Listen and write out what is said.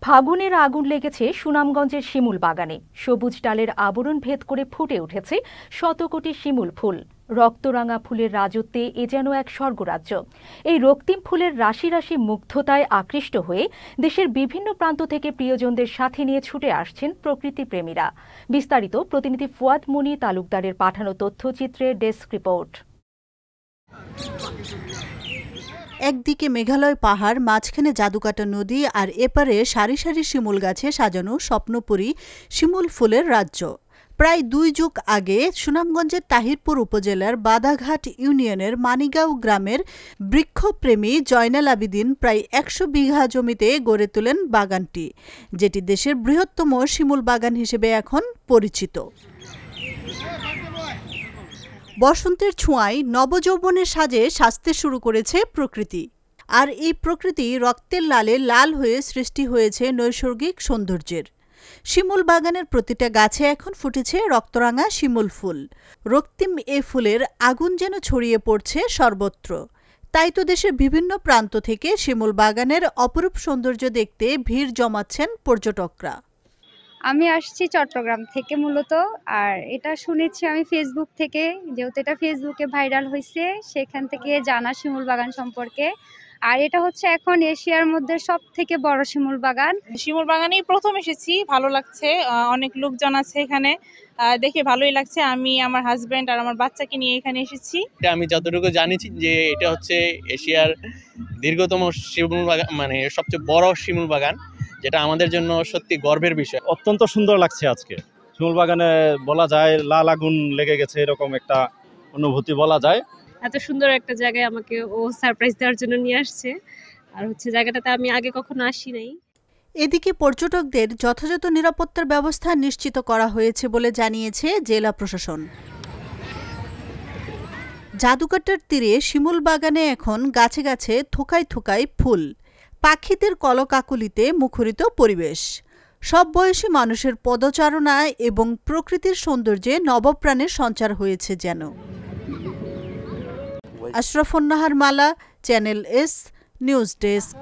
ফাগুনের আগুন লেগেছে সুনামগঞ্জের শিমুল বাগানে। সবুজ ডালের আবরণ ভেদ করে ফুটে উঠেছে শতকোটি শিমুল ফুল। রক্তরাঙা ফুলের রাজত্বে এ যেন এক স্বর্গরাজ্য। এই রক্তিম ফুলের রাশি রাশি মুগ্ধতায় আকৃষ্ট হয়ে দেশের বিভিন্ন প্রান্ত থেকে প্রিয়জনদের সাথে নিয়ে ছুটে আসছেন প্রকৃতিপ্রেমীরা। বিস্তারিত প্রতিনিধি ফুয়াদ মুনি তালুকদারের পাঠানো তথ্যচিত্রে ডেস্ক রিপোর্ট। একদিকে মেঘালয় পাহাড়, মাঝখানে জাদুকাটা নদী, আর এপারে সারি সারি শিমুল গাছে সাজানো স্বপ্নপুরী শিমুল ফুলের রাজ্য। প্রায় ২ যুগ আগে সুনামগঞ্জের তাহিরপুর উপজেলার বাদাঘাট ইউনিয়নের মানিগাঁও গ্রামের বৃক্ষপ্রেমী জয়নাল আবিদিন প্রায় ১০০ বিঘা জমিতে গড়ে তোলেন বাগানটি, যেটি দেশের বৃহত্তম শিমুল বাগান হিসেবে এখন পরিচিত। বসন্তের ছোঁয়ায় নবযৌবনের সাজে সাজতে শুরু করেছে প্রকৃতি। আর এই প্রকৃতি রক্তের লালে লাল হয়ে সৃষ্টি হয়েছে নৈসর্গিক সৌন্দর্যের। শিমুল বাগানের প্রতিটা গাছে এখন ফুটেছে রক্তরাঙা শিমুল ফুল। রক্তিম এ ফুলের আগুন যেন ছড়িয়ে পড়ছে সর্বত্র। তাই তো দেশের বিভিন্ন প্রান্ত থেকে শিমুল বাগানের অপরূপ সৌন্দর্য দেখতে ভিড় জমাচ্ছেন পর্যটকরা। আমি আসছি চট্টগ্রাম থেকে মূলত, আর এটা শুনেছি আমি ফেসবুক থেকে, যেহেতু এটা ফেসবুকে ভাইরাল হয়েছে, সেখান থেকে জানা শিমুল বাগান সম্পর্কে। আর এটা হচ্ছে এখন এশিয়ার মধ্যে সবথেকে বড় শিমুল বাগান। শিমুল বাগানেই প্রথম এসেছি, ভালো লাগছে। অনেক লোকজন আছে এখানে, দেখে ভালোই লাগছে। আমি আমার হাজবেন্ড আর আমার বাচ্চাকে নিয়ে এখানে এসেছি। আমি যতটুকু জানিছি যে এটা হচ্ছে এশিয়ার দীর্ঘতম শিমুল বাগান, মানে সবচেয়ে বড় শিমুল বাগান, যেটা আমাদের জন্য সত্যি গর্বের বিষয়। অত্যন্ত সুন্দর লাগছে আজকে শিমুল বাগানে, বলা যায় লাল আগুন লেগে গেছে, এরকম একটা অনুভূতি বলা যায়। এত সুন্দর একটা জায়গায় আমাকে ও সারপ্রাইজ দেওয়ার জন্য নিয়ে আসছে, আর হচ্ছে জায়গাটাতে আমি আগে কখনো আসি নাই। এদিকে পর্যটকদের যথাযথ নিরাপত্তার ব্যবস্থা নিশ্চিত করা হয়েছে বলে জানিয়েছে জেলা প্রশাসন। জাদুকাটার তীরে শিমুল বাগানে এখন গাছে গাছে থোকায় থোকায় ফুল, পাখিদের কলকাকলিতে মুখরিত পরিবেশ। সব বয়সী মানুষের পদচারণা এবং প্রকৃতির সৌন্দর্যে নবপ্রাণের সঞ্চার হয়েছে যেন। আশরাফুন নাহার মালা, চ্যানেল এস নিউজ ডেস্ক।